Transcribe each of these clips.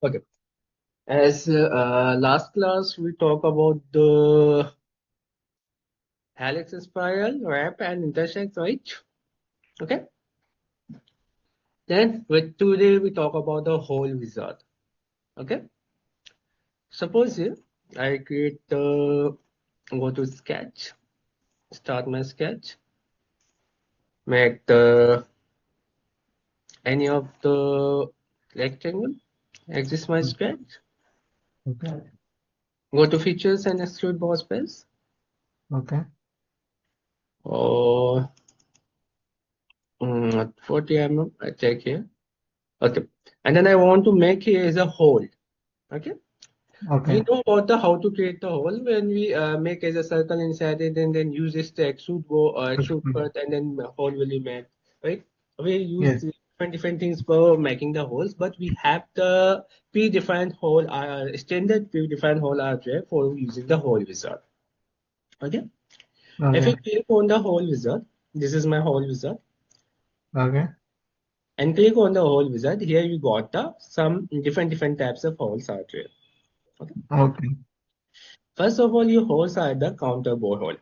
Okay. As last class we talk about the helix spiral, wrap, and intersects, right? Okay. Then with today we talk about the whole wizard. Okay. Suppose here I create the go to sketch, start my sketch, make the any of the rectangle, exist my sketch, Okay. go to features and extrude boss space, Okay. or 40 mm. I take here. Okay. And then I want to make here as a hole. Okay. We Okay. know about the how to create the hole when we make as a circle inside it and then use this to extrude Good. cut and then the hole will be made. Right. We use Yes. different things for making the holes, but we have the predefined hole, standard predefined hole are there for using the hole wizard. Okay. If Okay. you click on the hole wizard, this is my hole wizard, Okay. and click on the hole wizard. Here you got the some different types of holes are there. Okay. Okay. First of all, your holes are the counterbore hole.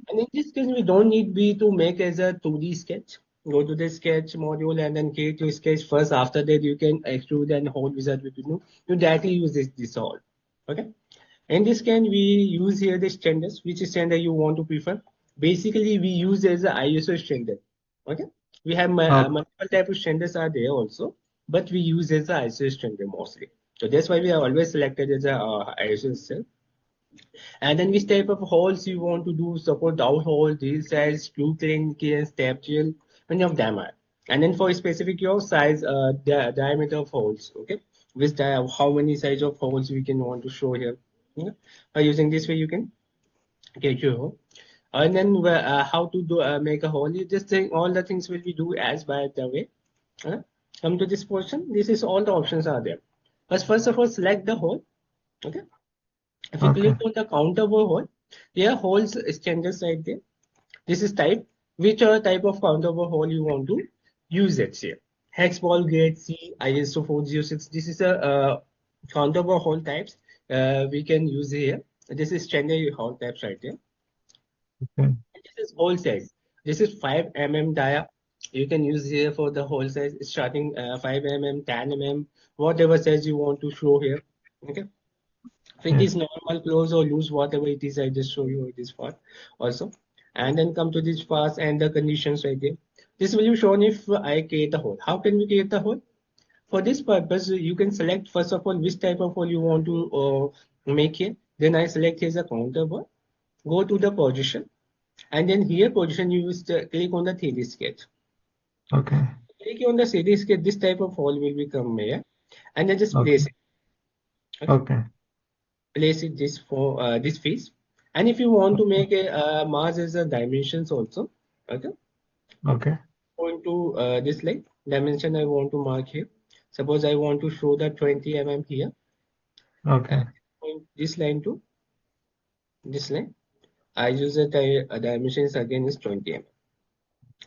And in this case, we don't need be to make as a 2D sketch. Go to the sketch module and then create your sketch first. After that, you can extrude and hole wizard with you. You directly use this hole. Okay. In this can we use here the standards, which standard you want to prefer. Basically, we use as a ISO standard. Okay. We have Okay. multiple type of standards are there also, but we use as a ISO standard mostly. So that's why we are always selected as a ISO itself. And then which type of holes you want to do, support down hole, drill size, screw clean, step drill, many of them are. And then for specific your size, the diameter of holes, okay? How many size of holes we can want to show here. Yeah? By using this way, you can get your hole. And then how to do make a hole, you just think all the things will be do as by the way. Uh, Come to this portion, this is all the options are there. First of all, select the hole, okay? If you click Okay. on the Counterbore hole, here holes standards right there. This is type. Which type of Counterbore hole you want to use it here. Hex ball grade C ISO 406. This is a Counterbore hole types we can use here. This is standard hole types right there. Okay. And this is hole size. This is 5 mm dia. You can use here for the hole size starting 5 mm, 10 mm, whatever size you want to show here. Okay. If it is Yes. normal, close or loose, whatever it is, I just show you this part also. And then come to this pass and the conditions right there. This will be shown if I create a hole. How can we create the hole? For this purpose, you can select first of all which type of hole you want to make here. Then I select here as a Counterbore. Go to the position, and then here position you use click on the 3D sketch. Okay. Click on the 3D sketch. This type of hole will become here, and then just Okay. place it. Okay. Okay. Place it this for this face, and if you want to make a mass as a dimensions also, okay, Okay. going to this line dimension I want to mark here. Suppose I want to show the 20 mm here, and Okay. going this line to this line, I use the dimensions again is 20 mm.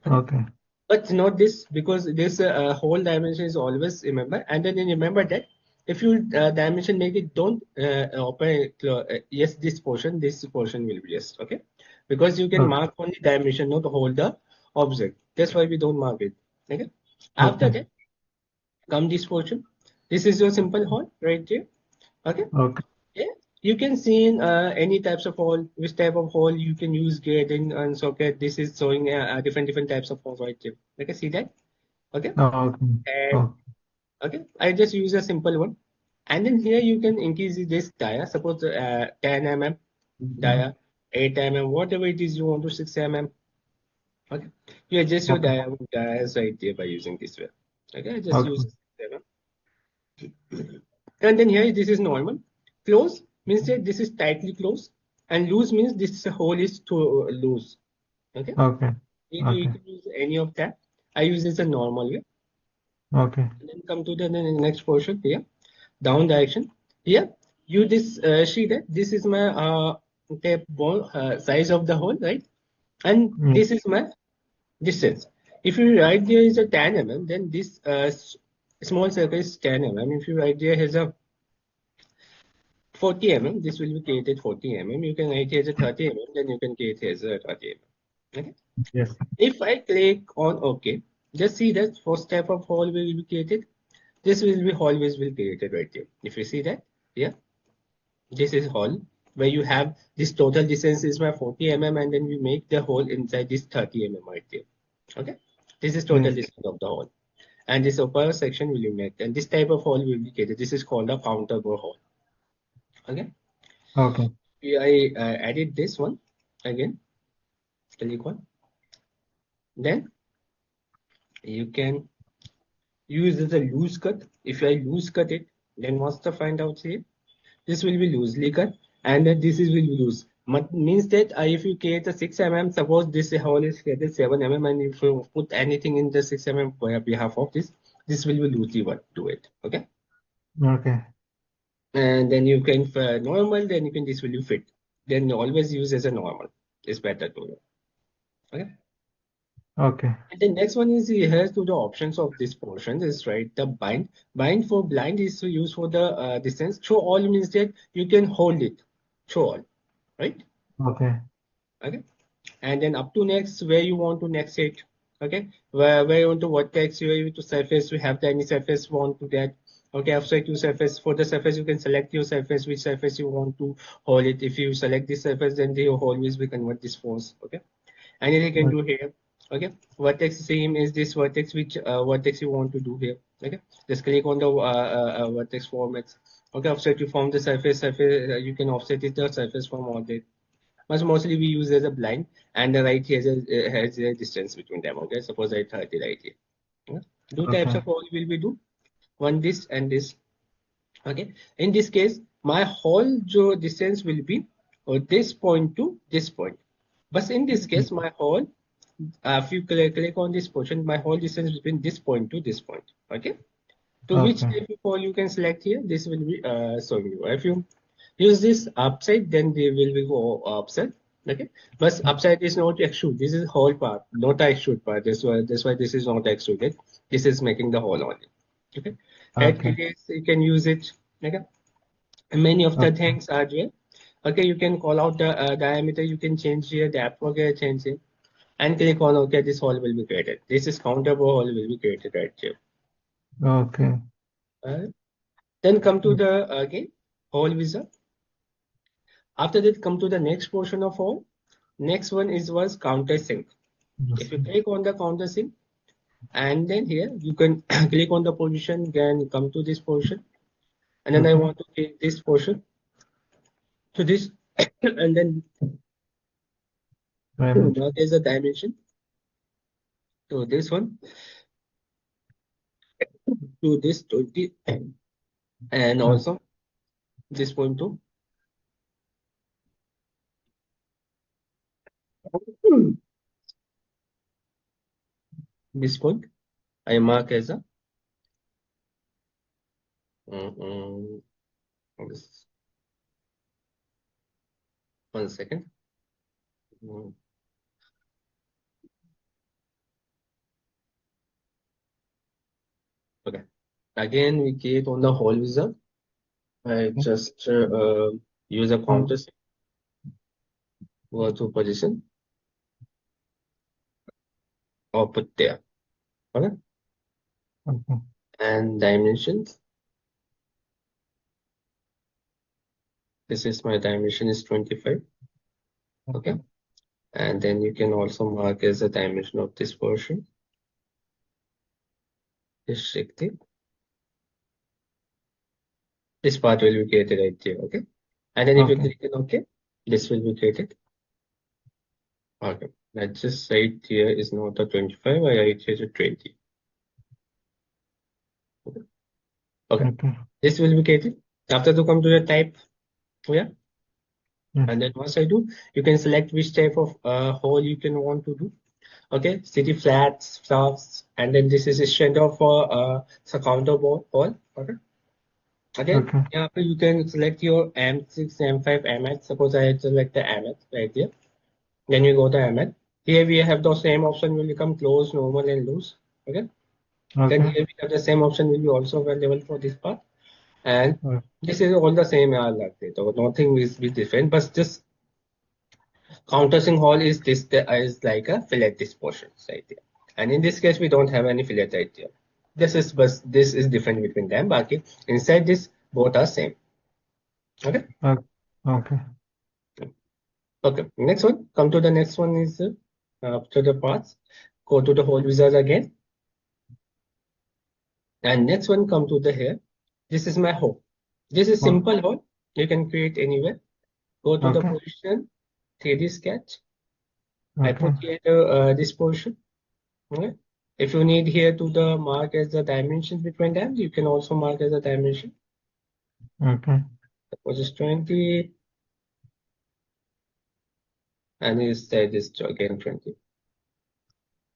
Okay. Okay. But not this, because this whole dimension is always remember, and then you remember that if you dimension make it, don't open yes, this portion will be yes, okay, because you can Okay. mark only dimension, not hold the object. That's why we don't mark it. Okay. After Okay. that, come this portion. This is your simple hole right here. Okay. Okay. Yeah, you can see in any types of hole, which type of hole you can use gate and socket. This is showing different types of holes right here. Okay, see that? Okay, Okay. and Okay. okay, I just use a simple one, and then here you can increase this dia. Suppose 10 mm dia, 8 mm, whatever it is you want to 6 mm. Okay, you adjust your Okay. dias right there by using this way. Okay, I just use Okay. 6 mm. And then here this is normal. Close means that this is tightly closed, and loose means this hole is too loose. Okay, Okay. you Okay. can use any of that. I use this a normal way. Okay. And then come to the next portion here, down direction. Here, you this see that this is my tape ball size of the hole, right? And Mm. this is my distance. If you write there is a 10 mm, then this small circle is 10 mm. If your idea has a 40 mm, this will be created 40 mm. You can write here as a 30 mm, then you can create here as a 30 mm. Okay. Yes. If I click on OK, just see that first type of hole will be created. This will be always will created right here. If you see that, yeah, this is hole where you have this total distance is my 40 mm, and then we make the hole inside this 30 mm right there. Okay, this is total Yes. distance of the hole, and this upper section will be made, and this type of hole will be created. This is called a counterbore hole. Okay, Okay. I added this one again. Click on, then you can use as a loose cut. If I loose cut it, then what's the find out here? This will be loosely cut, and then this is will be loose. Means that if you create a 6 mm, suppose this hole is created 7 mm, and if you put anything in the 6 mm by behalf of this will be loosely what do it. Okay, Okay. and then you can normal, then you can this will be fit. Then always use as a normal. It's better to know. Okay. Okay. And the next one is here to the options of this portion is right the bind. Bind for blind is to use for the distance. Show all means that you can hold it. Show all, right? Okay. Okay. And then up to next where you want to next it. Okay. Where you want to vertex, where you want to surface, you have the any surface want to get. Okay, after to surface, for the surface you can select your surface, which surface you want to hold it. If you select this surface, then the always will convert this force. Okay. And you can do here. Okay, vertex same is this vertex, which vertex you want to do here. Okay, just click on the vertex formats. Okay, offset you form the surface you can offset it the surface from all that, but mostly we use as a blind, and the right here has a distance between them. Okay, suppose I 30 right here. Okay? Two types Okay. of hole will be do, one this and this. Okay, in this case my whole distance will be this point to this point, but in this case my whole if you click on this portion, my whole distance between this point to this point. Okay. To which Okay. type of hole you can select here, this will be showing you. If you use this upside, then they will be go upside. Okay. But upside is not extrude. This is whole part, not extrude part. That's why this is not extruded. This is making the hole only. Okay. Head Okay. radius, you can use it. Okay. And many of the Okay. things are there. Okay. You can call out the diameter. You can change here. Depth. Okay. Change it and click on OK, this hole will be created. This is Counterbore hole will be created right here. Okay. Then come to the again hole wizard. After that, come to the next portion of hole. Next one was Countersink. If you click on the Countersink, and then here you can click on the position, then come to this portion, and then I Okay. want to take this portion to this, and then Dimension. there's a dimension to this one, to this 20, and also this point to this point. I mark as a this- 1 second. Okay. Again, we create on the whole wizard. I just use a counter go to position or put there. Okay. Okay. And dimensions. This is my dimension is 25. Okay. And then you can also mark as a dimension of this portion. Just check it. This part will be created right here. Okay. And then if you Okay. click on OK, this will be created. Okay. Let's just right here is not a 25. I write here a 20. Okay. Okay. Okay. This will be created. After to come to the type. Yeah. Yes. And then once I do, you can select which type of hole you can want to do. Okay, city flats, flats, and then this is a standard for Counterbore hole. Okay. Again, Okay. yeah, you can select your M6, M5, MH. Suppose I select the MH right here. Then you go to MH. Here we have the same option will become close, normal, and loose. Okay. Then Okay. here we have the same option will be also available for this part. And Uh, this is all the same like that. So nothing is be different, but just countersink hole is this is like a fillet disposition right there. And in this case, we don't have any fillet right there. This is different between them. But okay, inside this, both are same. Okay. uh, okay. Okay. Next one. Come to the next one is to the parts. Go to the hole wizard again. And next one come to the here. This is my hole. This is O- simple hole. You can create anywhere. Go to the Okay. position, 3D sketch. I Okay. put here this portion. Okay. If you need here to the mark as the dimensions between them, you can also mark as a dimension. Okay. Suppose it's 20 and instead is again 20.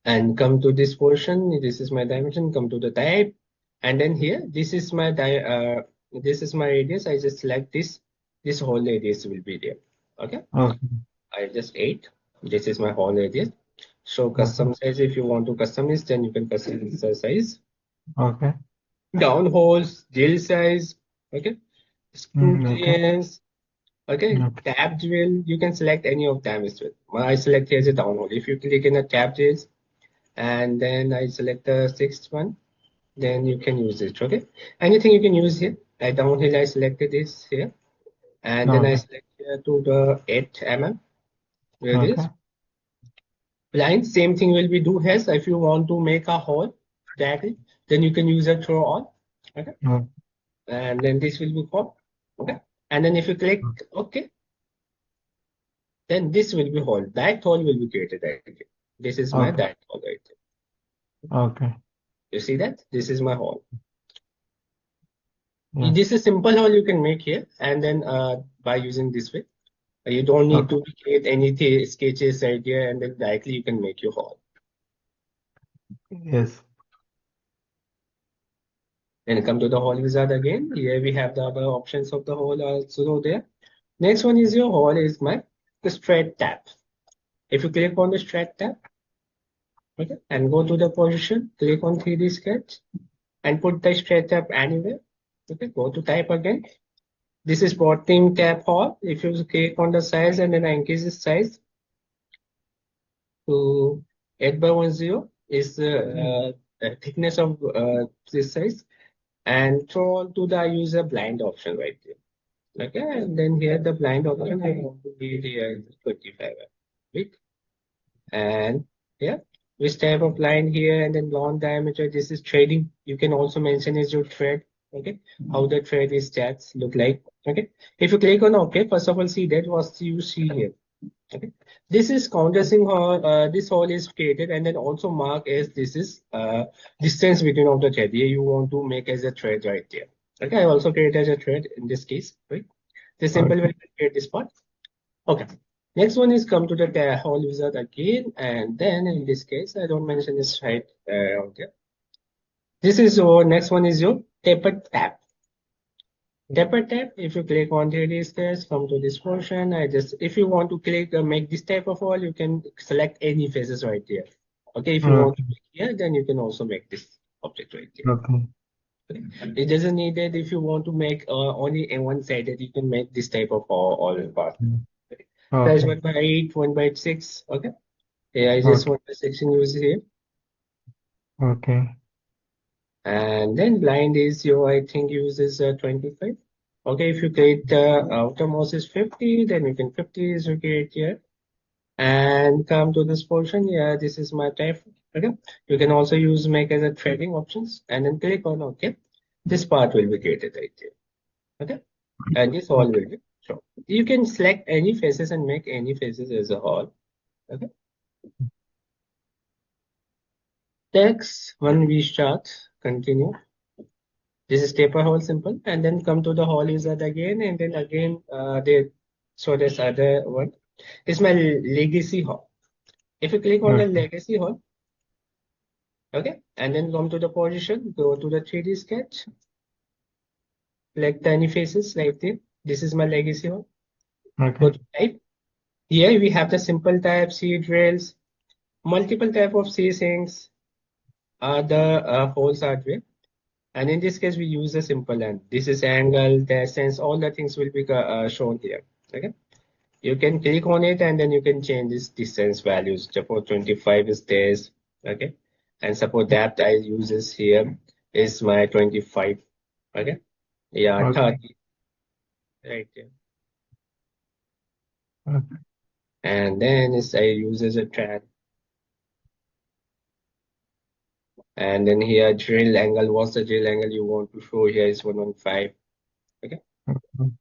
And come to this portion. This is my dimension. Come to the type, and then here this is my radius. I just select this. This whole radius will be there. Okay. Okay. I just 8. This is my whole radius. Show Okay. custom size. If you want to customize, then you can customize the size. Okay. Down holes, drill size. Okay. Screw Okay. clearance. Okay. Okay. Tab drill. You can select any of them as well. I select here as a down hole. If you click in a tab drills, and then I select the 6th one, then you can use it. Okay. Anything you can use here. I downhill. I selected this here, and then I Okay. select here to the 8 mm. Where it is. Okay. Line, same thing will be do here. So if you want to make a hole directly, then you can use a throw all. Okay. Okay. And then this will be called. Okay. And then if you click OK, then this will be hole. That hole will be created right here. This is my Okay. that hole right here. Okay. You see that? This is my hole. Yes. This is simple hole you can make here, and then by using this way, you don't need Okay. to create any sketches right here, and then directly you can make your hole. Yes. Then come to the hole wizard again. Here we have the other options of the hole also there. Next one is your hole is the straight tab. If you click on the straight tab, okay, and go to the position, click on 3D sketch and put the straight tab anywhere. Okay, go to type again. This is bottom tab hole. If you click on the size and then I increase the size to 8 by 10 is the thickness of this size, and throw to the user blind option right there. Okay, and then here the blind option I want to be here 25 bit. And yeah, which type of line here, and then long diameter. This is threading. You can also mention is your thread. Okay, how the thread is stats look like. Okay, if you click on OK, first of all, see that what you see here. Okay, this is countersink hole. This hole is created and then also mark as this is distance between of the thread. Here you want to make as a thread right there. Okay, I also create as a thread in this case. Right, the simple Okay. way to create this part. Okay. Next one is come to the hole wizard again, and then in this case, I don't mention this right out there. This is your next one is your taper tab. Taper tab, if you click on 3D sketch, come to this portion. If you want to click make this type of hole, you can select any faces right there. Okay, if you want to Okay. make here, then you can also make this object right there. Okay. Okay. It doesn't need that if you want to make only a one sided, you can make this type of all part. Size Okay. 1/8, 1/6. Okay. Yeah, I just Okay. want the section use here. Okay. And then blind is your, I think, uses 25. Okay, if you create outermost is 50, then you can 50 is you create here. And come to this portion. Yeah, this is my type. Okay. You can also use make as a threading options and then click on OK. This part will be created right here. Okay. And this all Okay. will be shown. You can select any faces and make any faces as a whole. Okay. Text when we start, continue. This is taper hole simple, and then come to the hole wizard again, and then again so this other one is my legacy hole. If you click on the Okay. legacy hole, okay, and then come to the position, go to the 3D sketch, select any faces right there. This is my legacy hole. Go Okay. to type. Here we have the simple type C drills, multiple type of C sinks, the holes are there. And in this case, we use a simple and this is angle, distance, all the things will be shown here. Okay. You can click on it and then you can change this distance values. Suppose 25 is this. Okay. And suppose depth I uses here is my 25. Okay. Yeah, Okay. 30. Right here. Okay. And then is I use as a thread. And then here drill angle, what's the drill angle you want to show here is 115. Okay. Okay.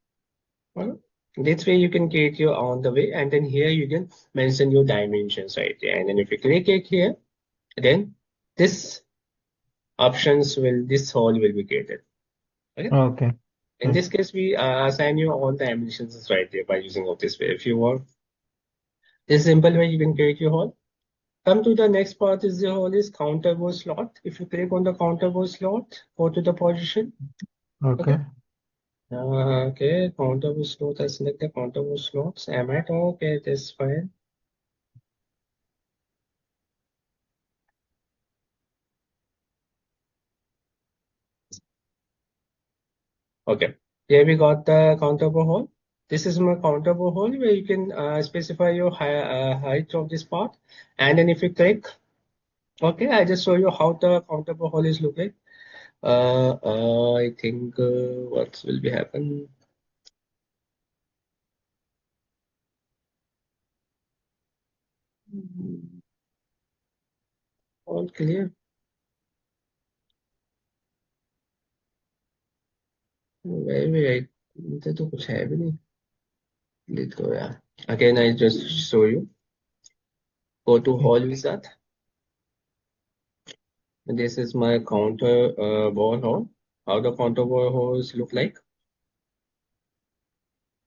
Well, this way you can create your on the way, and then here you can mention your dimensions right there. And then if you click it here, then this this hole will be created. Okay. Okay. In this case, we assign you all the dimensions right there by using of this way. If you want this simple way, you can create your hole. Come to the next part is the hole is counterbore slot. If you click on the counterbore slot, go to the position. Okay. Okay. Okay, Counterbore slot. I select the Counterbore slots. Am I okay? That's fine. Okay. Here we got the Counterbore hole. This is my Counterbore hole where you can specify your height of this part. And then if you click, okay, I just show you how the Counterbore hole is looking. I think what will be happen? All clear. Wait. इधर तो कुछ है भी नहीं. Delete करो यार. Again, I just show you. Go to hole wizard. This is my counterbore hole. How the counterbore holes look like?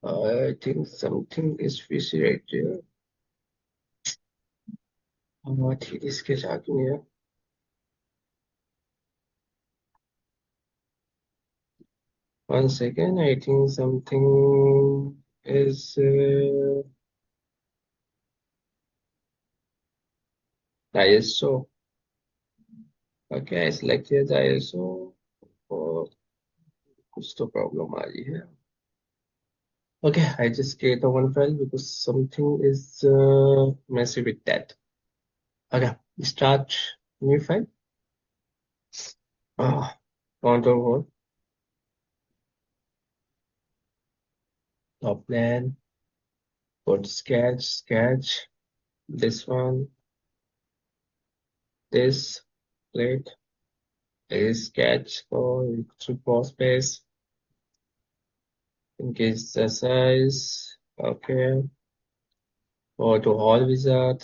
I think something is fishy right there. ठीक इसके साथ में है. One second, I think something is ISO. Okay, I selected the ISO. और कुछ तो problem आ रही है. Okay, I just create a one file because something is messy with that. Okay, start new file. Contour hole. Top plan. Put sketch. This one. This plate is sketch for to pause space. Increase the size. Okay. Go to hole wizard.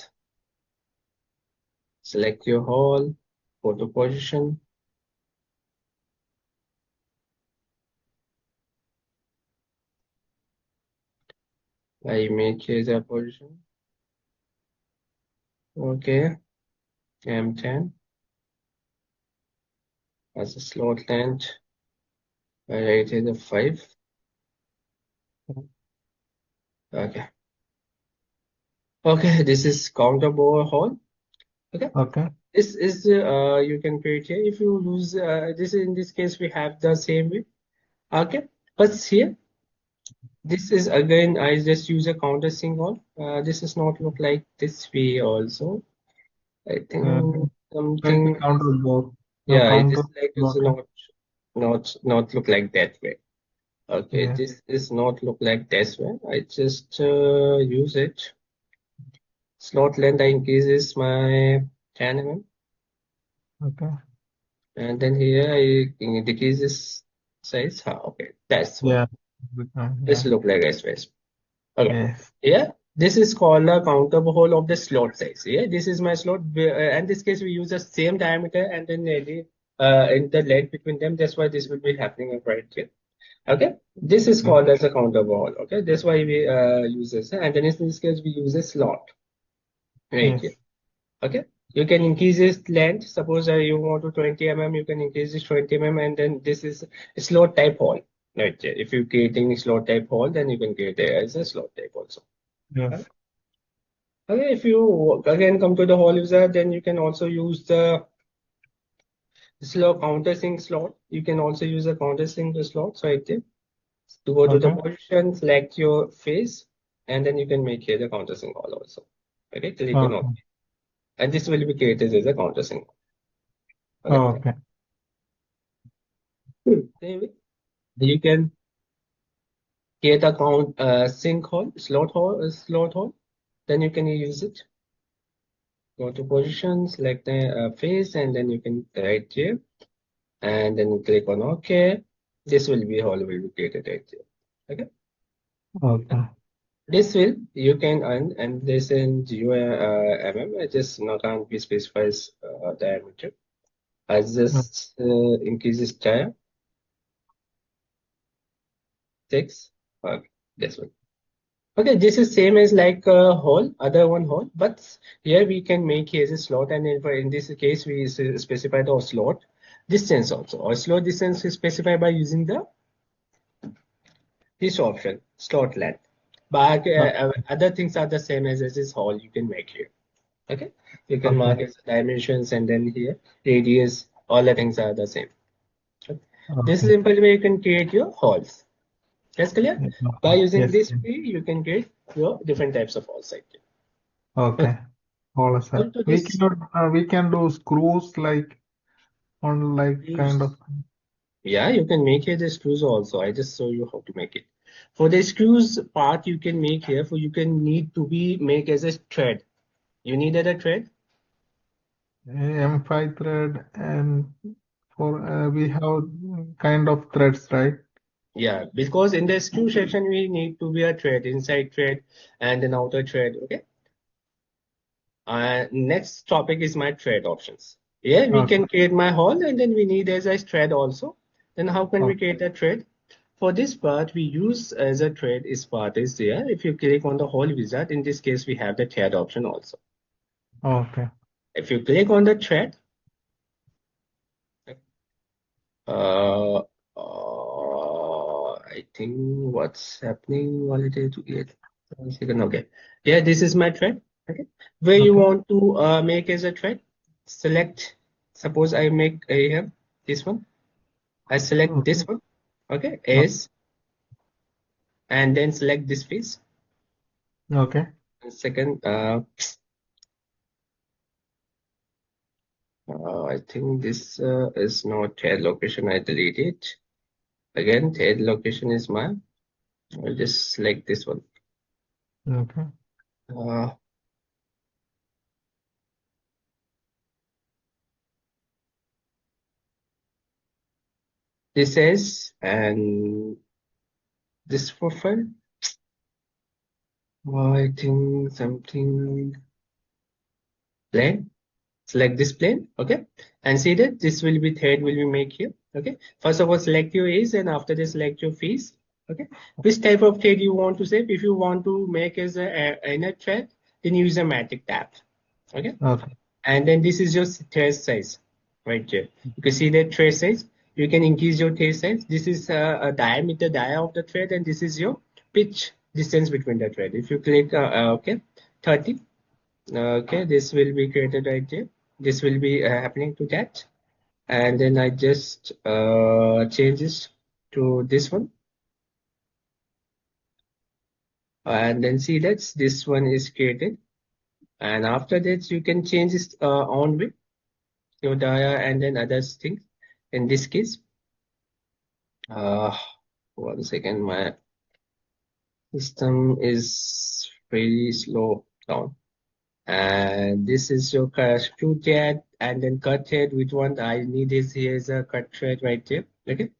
Select your hole. Go to position. I make here the position. Okay. M10 as a slot length. I write here the 5. Okay. Okay, this is Counterbore hole. Okay. Okay. This is you can create here. If you use this in this case, we have the same way. Okay, but here this is again I just use a countersink hole. This is not look like this way also. I think Like something the Counterbore. The yeah, it is counter like it's okay. not look like that way. Okay, Yes. this is not look like this way. I just use it. Slot length I increases my 10 mm. Okay. And then here I decrease this size. Okay, that's what Yeah. this Yeah. look like as well. Okay, Yes. yeah, this is called a countable hole of the slot size. Yeah, this is my slot. In this case, we use the same diameter and then in the length between them. That's why this will be happening right here. Okay, this is Okay. called as a countable hole. Okay, that's why we use this. And then in this case, we use a slot right here. Yes. Okay, you can increase its length. Suppose you want to 20 mm, you can increase this 20 mm, and then this is a slot type hole. Right here. If you creating a slot type hole, then you can create it as a slot type also. Okay. Yes. Okay, if you again come to the hole user, then you can also use the Countersink slot. You can also use a countersink slot right there. To go to the Okay. position, select your face, and then you can make here the countersink hole also. Okay, click on OK. Okay. And this will be created as a countersink. Okay. Okay. Same way, you can create a sink hole, slot hole. Then you can use it. Go to position, select the face, and then you can right here, and then click on OK. This will be hole will be created right here. Okay. Okay. This will you can earn, and this in 0 mm. I just not can't be specifies diameter. I just increases tire 6. Okay, this one. Okay, this is same as like a hole, other one hole, but here we can make here as a slot, and in this case we specify the slot distance also. Or slot distance is specified by using this option, slot length. But other things are the same as this hole you can make here. Okay, you can Okay. mark its dimensions, and then here radius, all the things are the same. Okay. This is Okay. simple way you can create your holes. That's clear. By using Yes. this way, you can create your different types of holes. Okay. Okay. All set. Onto We this, cannot. We can do screws like on like kind of. yeah, you can make here the screws also. I just show you how to make it. For the screws part, you can make here. For you can need to be make as a thread. You needed a thread. M5 thread, and for we have kind of threads, right? Yeah, because in the screw section we need to be a thread, inside thread and an outer thread. Okay. Next topic is my thread options. Yeah, we Okay. can create my hole, and then we need as a thread also. Then how can we Okay. create a thread? For this part, we use as a thread is part is there. If you click on the whole wizard, in this case, we have the thread option also. Okay. If you click on the thread, uh, I think what's happening already to it. 1 second, okay. Yeah, this is my thread. Okay, where you Okay. want to make as a thread, select. Suppose I make here this one. I select Okay. this one. Okay, as and then select this piece. Okay. Second, I think this is not thread location. I delete it. Again, thread location is mine. I'll just select this one. Okay. Uh, this is and this profile. I think something plane. Select this plane. Okay, and see that this will be thread will be make here. Okay, first of all, select your edge, and after this, select your face. Okay, which type of thread you want to save? If you want to make as a inner thread, then use a matic tab. Okay. Okay. And then this is your thread size right here. You can see the thread size. You can increase your thread size. This is a diameter dia of the thread, and this is your pitch distance between the thread. If you click okay 30, okay, this will be created right here. This will be happening to that, and then I just change this to this one, and then see that this one is created. And after that, you can change this on with your dia and then other things. In this case, uh, 1 second, my system is very slow down. And this is your screw thread and then cut thread. Which one I need is here is a cut thread right here. Okay.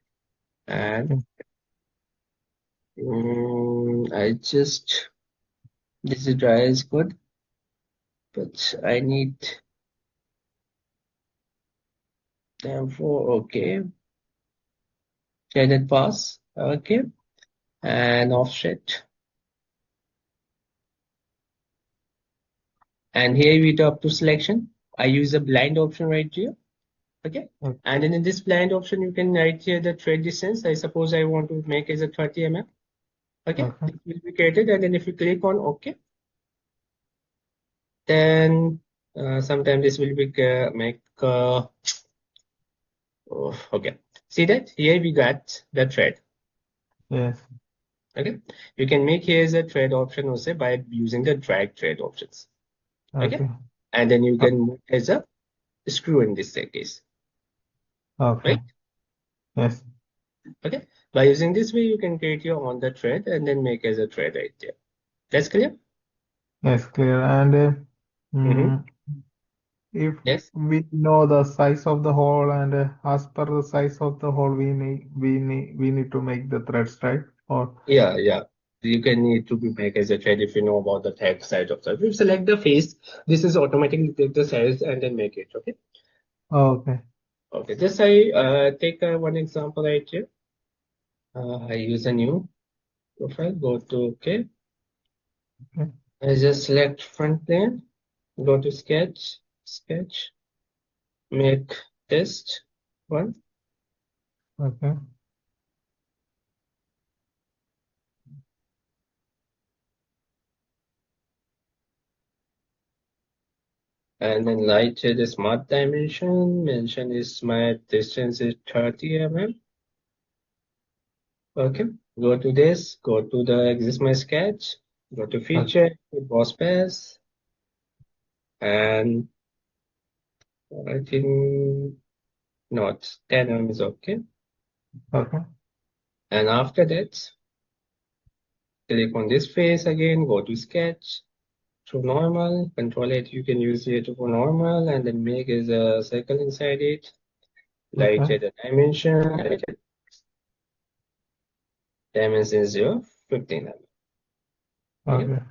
And I just this is dry is good, but I need therefore okay. Threaded pass. Okay. And offset. And here we go up to selection. I use a blind option right here. Okay. Okay. And then in this blind option, you can write here the thread distance. I suppose I want to make as a 30 mm. Okay. Okay. It will be created. And then if you click on OK, then sometimes this will be make Oh, okay. See that? Here we got the thread. Yes. Okay. You can make here as a thread option also by using the drag thread options. Okay. Okay. And then you O- can move as a screw in this case. Okay. Right? Yes. Okay. By using this way, you can create your on the thread and then make as a thread right there. That's clear? Yes, clear. And Mm-hmm. mm, if Yes. we know the size of the hole, and as per the size of the hole, we need to make the threads, right? Or Yeah, yeah. You can need to be make as a thread if you know about the tag side of that. If you select the face, this is automatically take the size and then make it. Okay. okay. Okay. Just I take one example right here. I use a new profile. Go to okay. Okay. I just select front plane. Go to sketch. Sketch. Make test one. Okay. And then light the smart dimension. Mention is my distance is 30 mm. Okay. Go to this. Go to the exist my sketch. Go to Okay. feature. Boss pass. And I think not 10 mm is okay. Okay. And after that, click on this face again. Go to sketch. To normal. Control it. You can use it for normal and then make as a circle inside it. Light Okay. the dimension. Dimension is 0, 15 mm. Okay. Okay.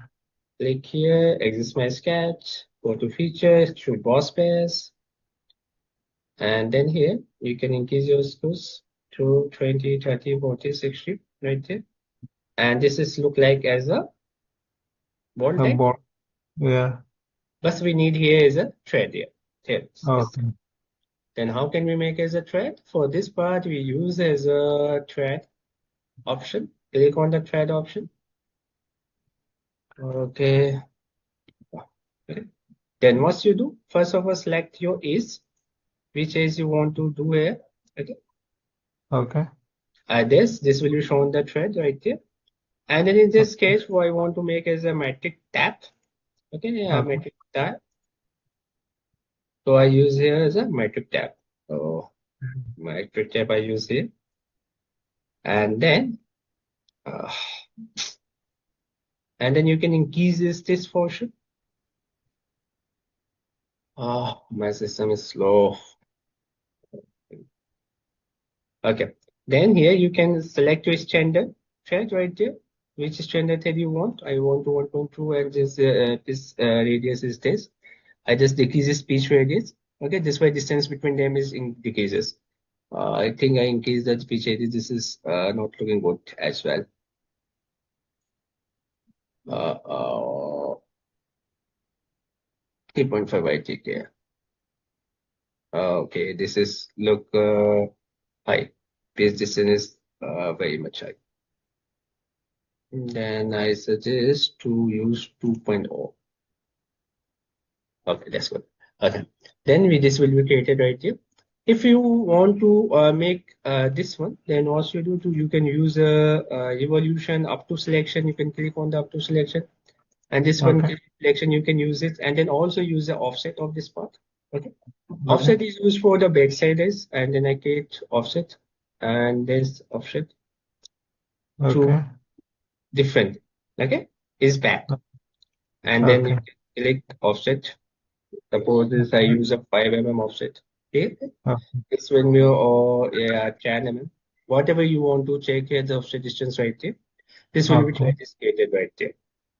Click here, exist my sketch, go to features, choose boss pairs, and then here you can increase your screws to 20, 30, 40, 60 right there. And this is look like as a ball The type, ball. Yeah. but we need here is a thread here. Here. Okay. Then how can we make as a thread? For this part, we use as a thread option. Click on the thread option. Okay. Okay. Then what you do? First of all, select your edge, which edge you want to do here. Okay. Okay. This will be shown the thread right there. And then in this case, what I want to make is a metric tab. Okay, yeah, Okay. metric tab. So I use here as a metric tab. So metric tab I use here. And then uh, you can increase this portion. Oh, my system is slow. Okay. Then here you can select your standard thread right there. Which standard thread you want? I want to 1.2 and this radius is this. I just decrease the speech radius. Okay, this way distance between them is in decreases. I think I increase that speech radius. This is not looking good as well. Uh, uh, 3.5 I take there. Okay, this is look high. This distance is very much high. Then I suggest to use 2.0. Okay, that's good. Okay, then this will be created right here. If you want to make this one, then what you do to you can use evolution up to selection. You can click on the up to selection, and this one Okay. selection you can use it, and then also use the offset of this part. Okay, Okay. offset is used for the backside is, and then I create offset, and this offset to Okay. different. Okay, is back, and then you Okay. can click offset. Suppose this I use a 5 mm offset. Okay, Okay. it's when you or yeah 10 mm. Whatever you want to check here the offset distance right there. This will be Okay. twice created right there.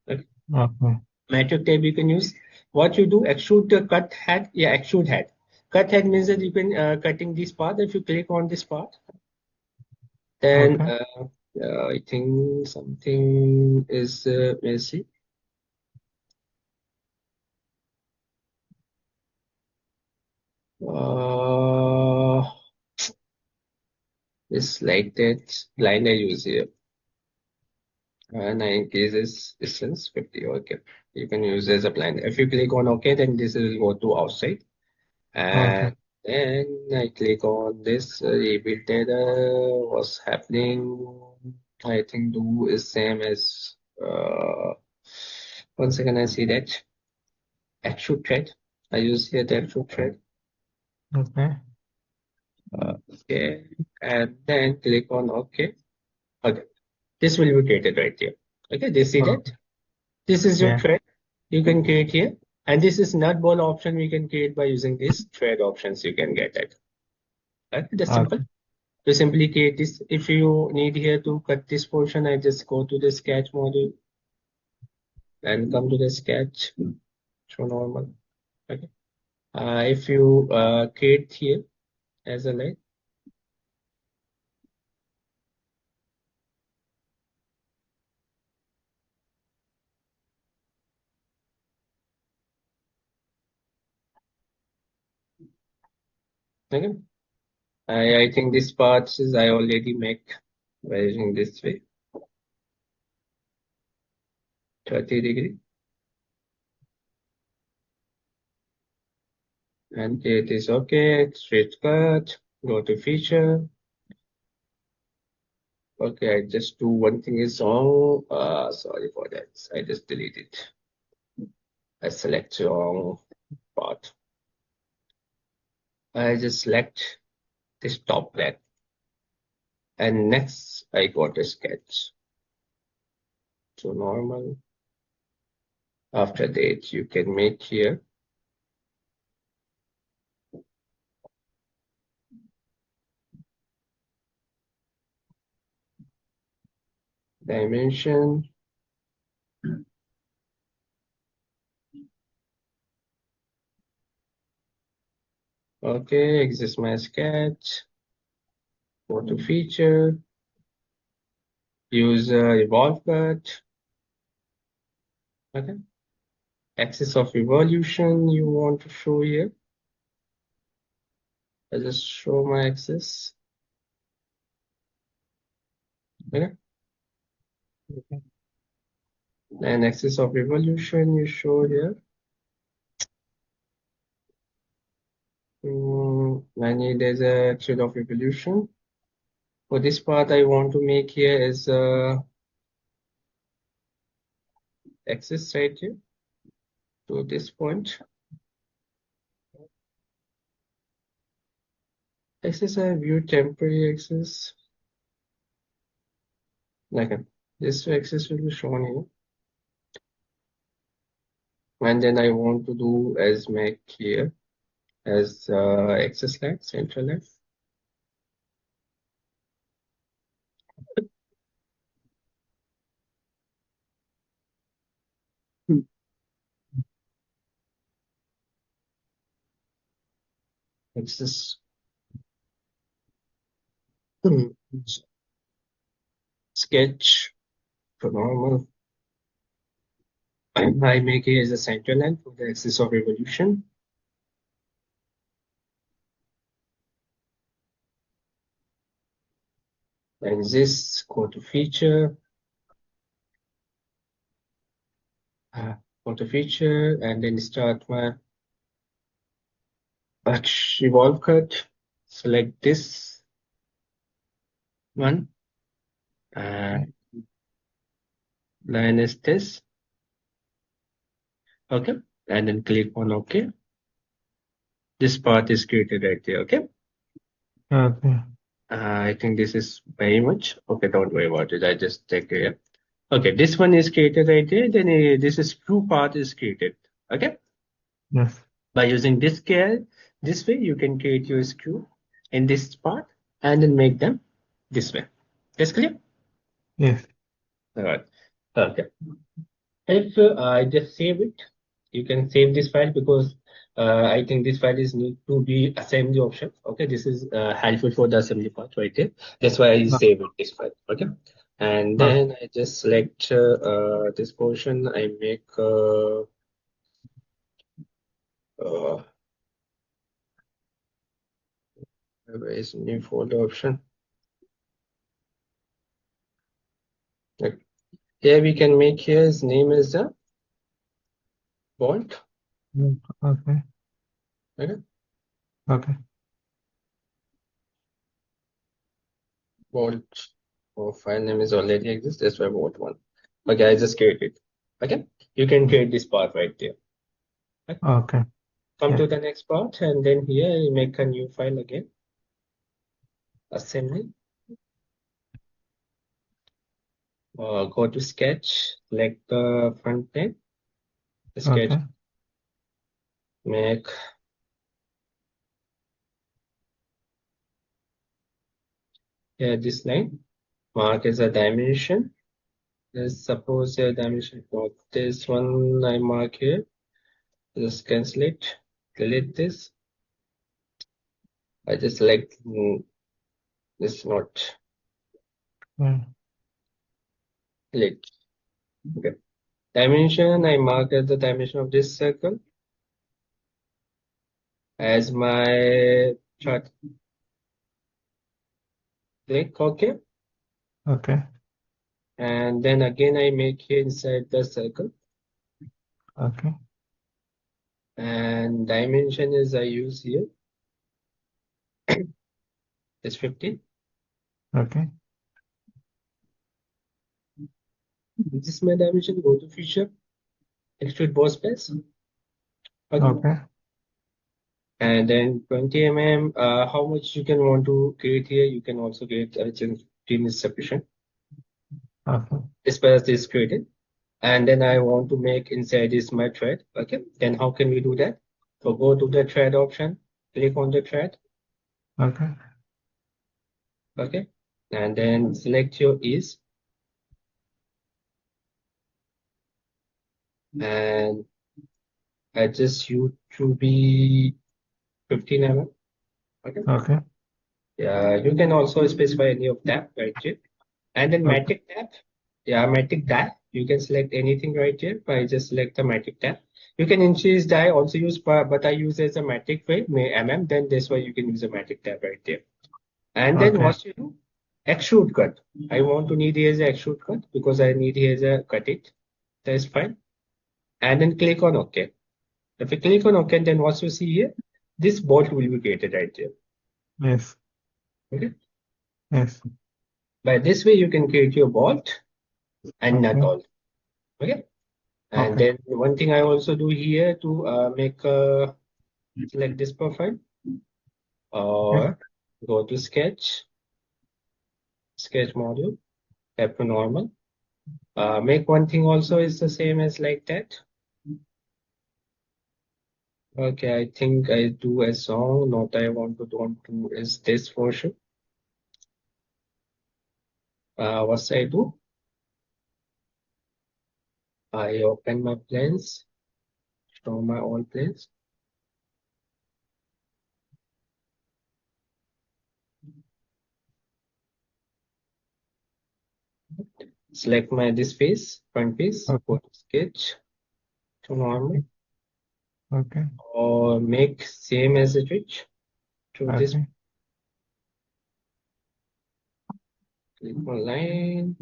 Okay. Okay. Metric tab you can use. What you do, extrude the cut head. Yeah, extrude head. Cut head means that you can cutting this part. If you click on this part, then Okay. I think something is let's see. Uh, it's like that line I use here. And I increase this distance 50. Okay. You can use as a plan. If you click on OK, then this will go to outside. Okay. And Then I click on this repeat data. What's happening? I think do is same as one second. I see that extrude thread. I use here the extrude thread. Okay. Okay, and then click on OK. Okay, this will be created right here. Okay, they see that this is your Yeah. thread. You can create here, and this is nut ball option. We can create by using these thread options. You can get it. Okay, that's simple. Okay. To simply create this, if you need here to cut this portion, I just go to the sketch module and come to the sketch, show normal. Okay. If you create here as a line, okay. I think this part is I already make by using this way, 30 degree, and it is okay. Straight cut. Go to feature. Okay, I just do one thing is wrong. Sorry for that. I just delete it. I select wrong part. I just select this top plate. And next I got a sketch. So normal. After that you can make here dimension. Okay, exists my sketch. Go to feature. Use evolve cut. Okay. Axis of evolution you want to show here. I just show my axis. Okay. And axis of evolution you show here. I need as a axis of evolution. For this part I want to make here is axis right here to this point. Axis I view temporary axis. Like this axis will be shown here. And then I want to do as make here as axis line, central line. Axis sketch for normal. I make it as a center line for the axis of revolution. And this go to feature, and then start my evolve cut. Select this one, and line is this. Okay, and then click on OK. This part is created right there. Okay. Okay. I think this is very much okay. Don't worry about it. I just take it. Okay, this one is created right there. Then this screw part is created. Okay, Yes. by using this scale, this way you can create your screw in this part and then make them this way. That's clear. Yes. All right. Okay. If I just save it, you can save this file because I think this file is need to be assembly option. Okay, this is helpful for the assembly part right there. That's why I Uh, save it this file. Okay, and uh, then I just select this portion. I make where is new folder option? Like, here we can make here his name is the bolt. Okay. Okay. Okay. bolt or file name is already exists. That's why bolt one. Okay, I just create it. Okay, you can create this part right there. Okay. Okay. Come Yeah. to the next part, and then here you make a new file again. Assembly. Go to sketch, select the front plane, sketch, Okay. make here this line, mark as a dimension. Let's suppose a dimension for this one I mark here. Just cancel it, delete this. I just select this not Yeah. delete. Okay. Dimension I mark as the dimension of this circle as my chart. Click OK. Okay. And then again I make here inside the circle. Okay. And dimension is I use here is 15. Okay. This is my dimension. Go to feature, extrude boss space. Okay. Okay. And then 20 mm. How much you can want to create here? You can also create 15 is sufficient. Okay. This space is created. And then I want to make inside is my thread. Okay. Then how can we do that? So go to the thread option, click on the thread. Okay. Okay. And then select your ease. And adjust you to be 15 mm. Okay. Okay. Yeah, you can also specify any of that right here. And then Okay. matic tab. Yeah, matic die. You can select anything right here by just select the matic tab. You can increase die also use, but I use as a matic way, mm. Then that's why you can use a matic tab right there. And then Okay. what you do? Extrude cut. I want to need here as a extrude cut because I need here as a cut it. That's fine. And then click on OK. If you click on OK, then what you see here, this bolt will be created right there. Yes. Okay. Yes. By this way, you can create your bolt and nut Okay. also. Okay. And Okay. then one thing I also do here to make select this profile Okay. or go to sketch module, tap to normal. Make one thing also is the same as like that. Okay, I think I do a song. Not I want to don't do is this version. What I do? I open my planes, show my all planes. Select my this face, front face, go Okay. to sketch to normal, Okay. or make same as it is to this Okay. click on line.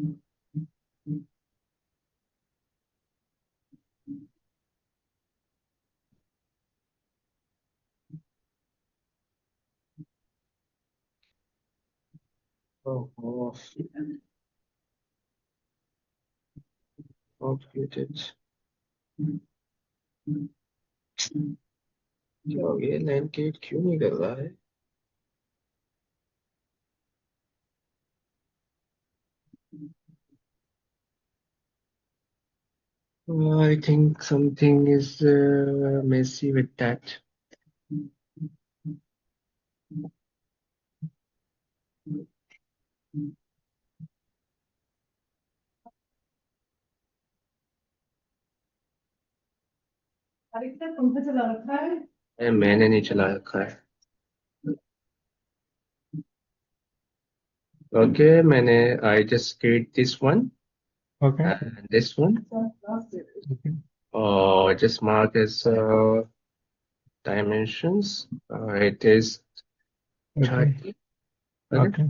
Oh, not created. क्या हो गया line create क्यों नहीं कर रहा है I think something is messy with that. मैंने नहीं चला रखा है Okay, I just create this one Okay. and this one. Okay. Just mark as dimensions. It is Okay. 30. Okay. Okay.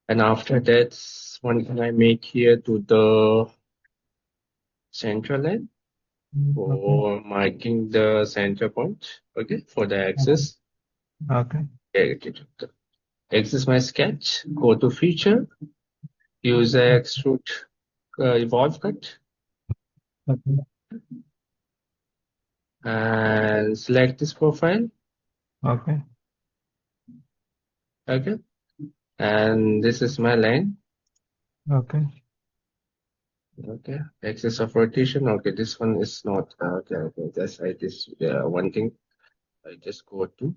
And after that, one thing I make here to the central line Okay. for marking the center point. Okay, for the Okay. axis. Okay. Yeah, Exit my sketch, go to feature, use a extrude evolve cut, Okay. and select this profile. Okay. Okay, and this is my line. Okay. Okay, axis of rotation. Okay, this one is not. Okay, just I this one thing. I just go to.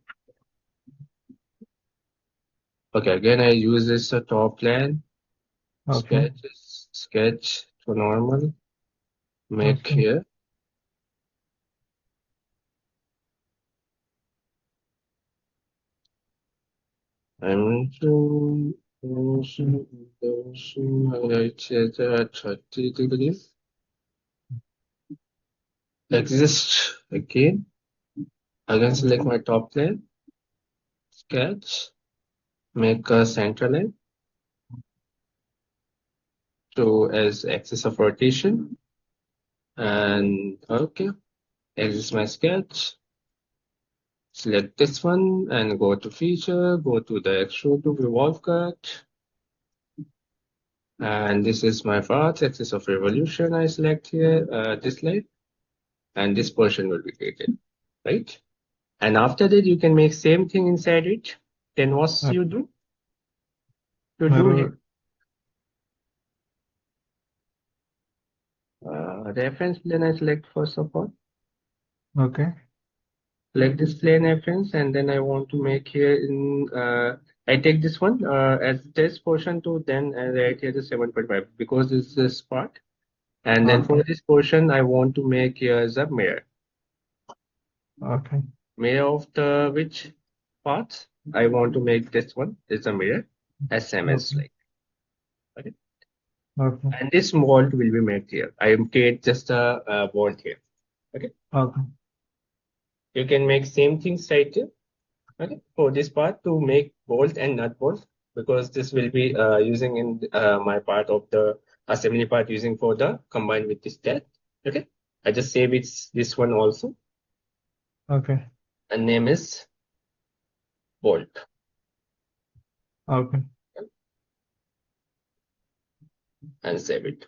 Okay, again I use this top plan. Okay. Sketch to normal. Make Okay. here. Dimension. Right here 30 degrees. Exist again. Again select my top plane. Sketch. Make a center line to as axis of rotation. And okay. Exit my sketch. Select this one and go to feature, go to the extrude to revolve cut. And this is my path, axis of revolution. I select here this line, and this portion will be created, right? And after that, you can make same thing inside it. Then what you do? You do it. Mirror. Reference plane I select first of all. Okay. Select this plane reference, and then I want to make here in. I take this one as this portion to then write here the 7.5 because this is this part. And then for Okay. this portion, I want to make here as a mirror. Okay. Mirror of the which parts? I want to make this one. It's a mirror. SMS Okay. like. Okay. Okay. And this bolt will be made here. I am create just a bolt here. Okay. Okay. You can make same things right here. Okay. For this part to make bolt and nut bolt because this will be using in my part of the assembly part using for the combined with this that. Okay. I just save it this one also. Okay. And name is bolt. Okay. And save it.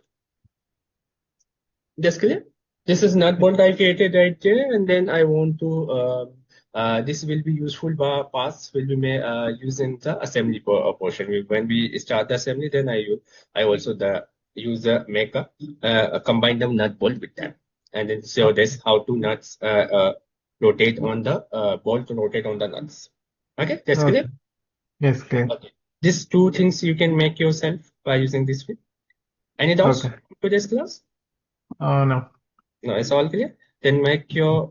Just clear? This is nut bolt I created right there, and then I want to. This will be useful. Parts will be using the assembly portion. When we start the assembly, then I also use the make a combine the nut bolt with them, and then show this how to nuts rotate on the bolt to rotate on the nuts. Okay, that's clear. Okay. Yes, clear. Okay, these two things you can make yourself by using this way. Any doubts Okay. to this class? No. No, it's all clear. Then make your